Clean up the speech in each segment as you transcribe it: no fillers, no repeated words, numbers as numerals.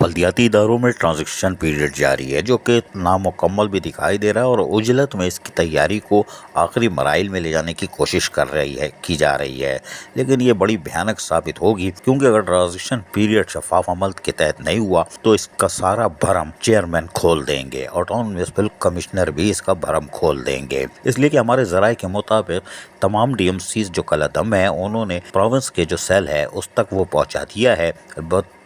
बल्दियाती इदारों में transition period जारी है, जो कि नामुकम्मल भी दिखाई दे रहा है और उजलत में इसकी तैयारी को आखिरी मराइल में ले जाने की कोशिश की जा रही है। लेकिन ये बड़ी भयानक साबित होगी, क्योंकि अगर ट्रांजिशन पीरियड शफाफ अमल के तहत नहीं हुआ तो इसका सारा भरम चेयरमैन खोल देंगे और टाउन म्युनिसिपल कमिश्नर भी इसका भरम खोल देंगे। इसलिए कि हमारे ज़राए के मुताबिक तमाम DMCs जो कलअदम है, उन्होंने प्रोविंस के जो सेल है उस तक वो पहुंचा दिया है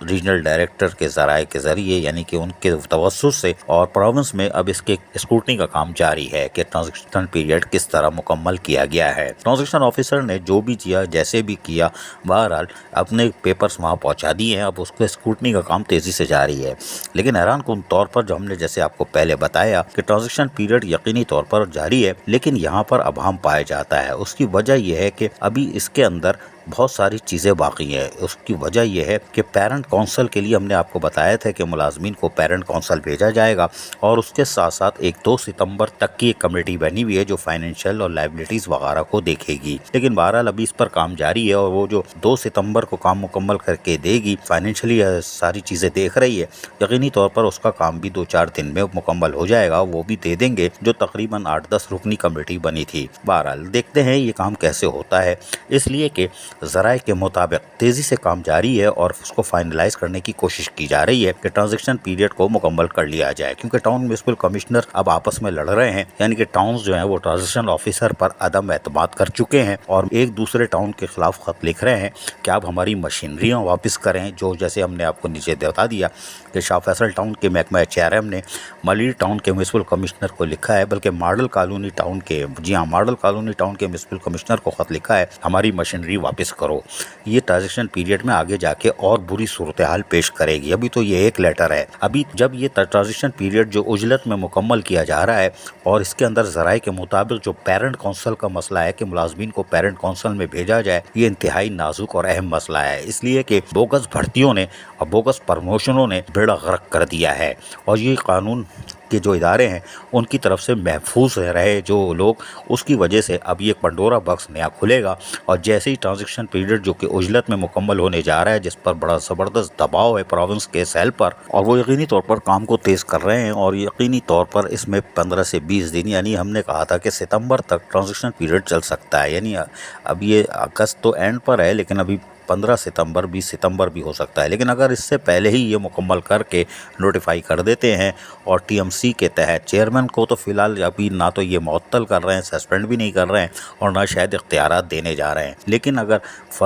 रीजनल डायरेक्टर के ज़राए के ज़रिए, यानी कि उनके तवस्सुस से। और प्रोविंस में अब इसके स्क्रूटनी का काम जारी है कि ट्रांजिशन पीरियड किस तरह मुकम्मल किया गया है। ट्रांजिशन ऑफिसर ने जो भी किया, जैसे भी किया, बहरहाल अपने पेपर्स वहाँ पहुँचा दिए हैं। अब उसके स्क्रूटनी का काम तेज़ी से जारी है। लेकिन हैरान कुन तौर पर, जो हमने जैसे आपको पहले बताया कि ट्रांजिशन पीरियड यकीनी तौर पर जारी है, लेकिन यहाँ पर अभाम पाया जाता है। उसकी वजह यह है कि अभी इसके अंदर बहुत सारी चीज़ें बाकी हैं। उसकी वजह यह है कि पेरेंट काउंसिल के लिए हमने आपको बताया था कि मुलाजमीन को पेरेंट काउंसिल भेजा जाएगा और उसके साथ साथ एक 2 सितंबर तक की एक कमेटी बनी हुई है जो फाइनेंशियल और लाइबिलिटीज़ वगैरह को देखेगी। लेकिन बहरहाल अभी इस पर काम जारी है और वो जो 2 सितंबर को काम मुकम्मल करके देगी, फाइनेंशियली सारी चीज़ें देख रही है, यकीनी तौर पर उसका काम भी 2-4 दिन में मुकम्मल हो जाएगा। वो भी दे देंगे जो तकरीबन 8-10 रुकनी कमेटी बनी थी। बहरहाल देखते हैं ये काम कैसे होता है, इसलिए कि ज़राए के मुताबिक तेज़ी से काम जारी है और उसको फाइनलाइज करने की कोशिश की जा रही है कि ट्रांजिशन पीरियड को मुकम्मल कर लिया जाए। क्योंकि टाउन म्युनिसिपल कमिश्नर अब आपस में लड़ रहे हैं, यानी कि टाउन्स जो हैं वो ट्रांजिशन ऑफिसर पर अदम एतमाद कर चुके हैं और एक दूसरे टाउन के खिलाफ खत लिख रहे हैं कि आप हमारी मशीनरियाँ वापस करें। जो जैसे हमने आपको नीचे बता दिया कि शाह फैसल टाउन के महकमा HRM ने मलिर टाउन के म्युनिसिपल कमिश्नर को लिखा है, बल्कि मॉडल कॉलोनी टाउन के मॉडल कॉलोनी टाउन के म्युनिसिपल कमिश्नर को खत लिखा है, हमारी मशीनरी वापस करो। ये ट्रांजिशन पीरियड में आगे जाके और बुरी सूरत हाल पेश करेगी। अभी तो ये एक लेटर है। अभी जब ये ट्रांजिशन पीरियड जो उजलत में मुकम्मल किया जा रहा है और इसके अंदर ज़राए के मुताबिक जो पेरेंट काउंसिल का मसला है कि मुलाजमीन को पेरेंट काउंसिल में भेजा जाए, ये इंतहाई नाजुक और अहम मसला है। इसलिए कि बोगस भर्तियों ने और बोगस प्रमोशनों ने बेड़ा गर्क कर दिया है और ये कानून के जो इदारे हैं उनकी तरफ से महफूज रहे जो लोग, उसकी वजह से अब ये पंडोरा बॉक्स नया खुलेगा। और जैसे ही ट्रांजिशन पीरियड जो कि उजलत में मुकम्मल होने जा रहा है, जिस पर बड़ा ज़बरदस्त दबाव है प्रोविंस के सेल पर, और वो यकीनी तौर पर काम को तेज़ कर रहे हैं और यकीनी तौर पर इसमें 15 से 20 दिन, यानी हमने कहा था कि सितंबर तक ट्रांजिशन पीरियड चल सकता है। यानी अब ये अगस्त तो एंड पर है, लेकिन अभी 15 सितंबर 20 सितंबर भी हो सकता है। लेकिन अगर इससे पहले ही ये मुकम्मल करके नोटिफाई कर देते हैं और TMC के तहत चेयरमैन को तो फ़िलहाल अभी ना तो ये मुअत्तल कर रहे हैं, सस्पेंड भी नहीं कर रहे हैं और ना शायद इख्तियारात देने जा रहे हैं, लेकिन अगर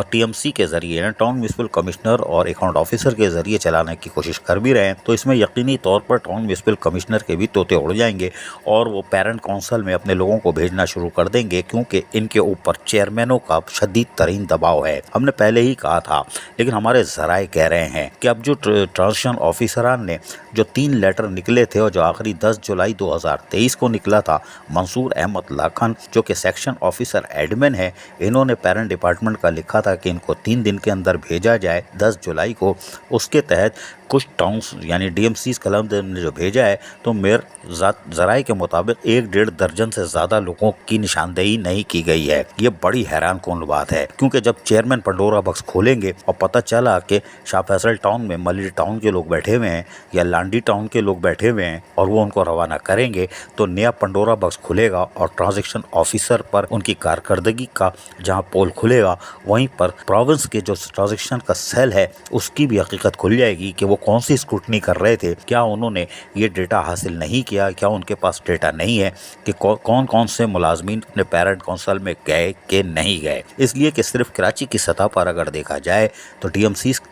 TMC के ज़रिए टाउन म्युनिसिपल कमिश्नर और अकाउंट ऑफिसर के ज़रिए चलाने की कोशिश कर भी रहे हैं, तो इसमें यकीनी तौर पर टाउन म्युनिसिपल कमिश्नर के भी तोते उड़ जाएंगे और वो पेरेंट काउंसिल में अपने लोगों को भेजना शुरू कर देंगे, क्योंकि इनके ऊपर चेयरमैनों का शदीद तरीन दबाव है। हमने पहले ही कहा था, लेकिन हमारे ज़राए कह रहे हैं कि अब जो ट्रांजिशन ऑफिसरान ने जो 3 लेटर निकले थे और जो आखिरी 10 जुलाई 2023 को निकला था, मंसूर अहमद लाखन जो कि सेक्शन ऑफिसर एडमिन है, इन्होंने पेरेंट डिपार्टमेंट का लिखा था कि इनको 3 दिन के अंदर भेजा जाए 10 जुलाई को। उसके तहत कुछ टाउन्स यानी DMCs कलम ने जो भेजा है, तो मेयर ज़राए के मुताबिक 1-1.5 दर्जन से ज़्यादा लोगों की निशानदेही नहीं की गई है। ये बड़ी हैरान कौन बात है, क्योंकि जब चेयरमैन पंडोरा बॉक्स खोलेंगे और पता चला कि शाह फैसल टाउन में मलिर टाउन के लोग बैठे हुए हैं या लांडी टाउन के लोग बैठे हुए हैं और वो उनको रवाना करेंगे, तो नया पंडोरा बॉक्स खुलेगा और ट्रांजिशन ऑफिसर पर उनकी कारकर्दगी का जहाँ पोल खुलेगा, वहीं पर प्रोविंस के जो ट्रांजिशन का सेल है उसकी भी हकीकत खुल जाएगी कि वो कौन सी स्क्रूटनी कर रहे थे, क्या उन्होंने ये डेटा हासिल नहीं किया, क्या उनके पास डेटा नहीं है कि कौन कौन से मुलाजमीन अपने पेरेंट काउंसिल में गए कि नहीं गए। इसलिए कि सिर्फ कराची की सतह पर अगर देखा जाए तो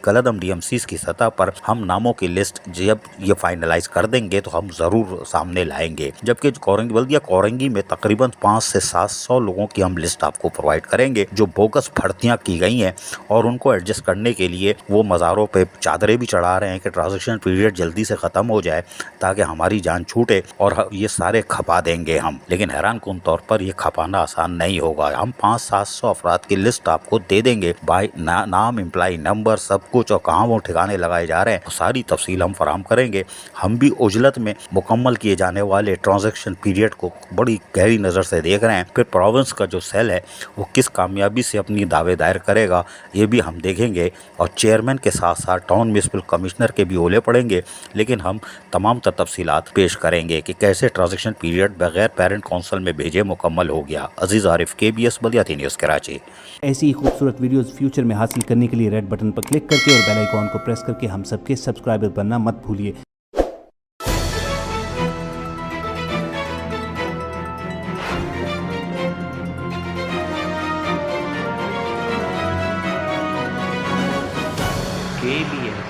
कलअदम DMCs की सतह पर हम नामों की लिस्ट जब ये फाइनलाइज कर देंगे तो हम ज़रूर सामने लाएंगे। जबकि बल्दिया कोरंगी में तकरीबन 500 से 700 लोगों की हम लिस्ट आपको प्रोवाइड करेंगे जो बोगस भर्तियाँ की गई हैं और उनको एडजस्ट करने के लिए वो मज़ारों पर चादरें भी चढ़ा रहे हैं कि ट्रांजिशन पीरियड जल्दी से ख़त्म हो जाए ताकि हमारी जान छूटे और ये सारे खपा देंगे हम। लेकिन हैरान कुन तौर पर ये खपाना आसान नहीं होगा। हम 500-700 अफराद की लिस्ट आपको दे देंगे बाय नाम, एम्प्लाई नंबर, सब कुछ, और कहाँ वो ठिकाने लगाए जा रहे हैं, सारी तफसील हम फराहम करेंगे। हम भी उजलत में मुकम्मल किए जाने वाले ट्रांजैक्शन पीरियड को बड़ी गहरी नज़र से देख रहे हैं। फिर प्रोविंस का जो सेल है वो किस कामयाबी से अपनी दावे दायर करेगा, ये भी हम देखेंगे। और चेयरमैन के साथ साथ टाउन म्यूनिसिपल कमिश्नर के भी ओले पड़ेंगे, लेकिन हम तमाम तफसीलात पेश करेंगे कि कैसे ट्रांजैक्शन पीरियड बगैर पेरेंट काउंसिल में भेजे मुकम्मल हो गया। अजीज़ आरिफ, KBS बलियाती न्यूज़ कराची। ऐसी ही खूबसूरत वीडियोस फ्यूचर में हासिल करने के लिए रेड बटन पर क्लिक करके और बेल आइकॉन को प्रेस करके हम सबके सब्सक्राइबर बनना मत भूलिए। KBS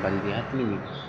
बलियाती न्यूज़।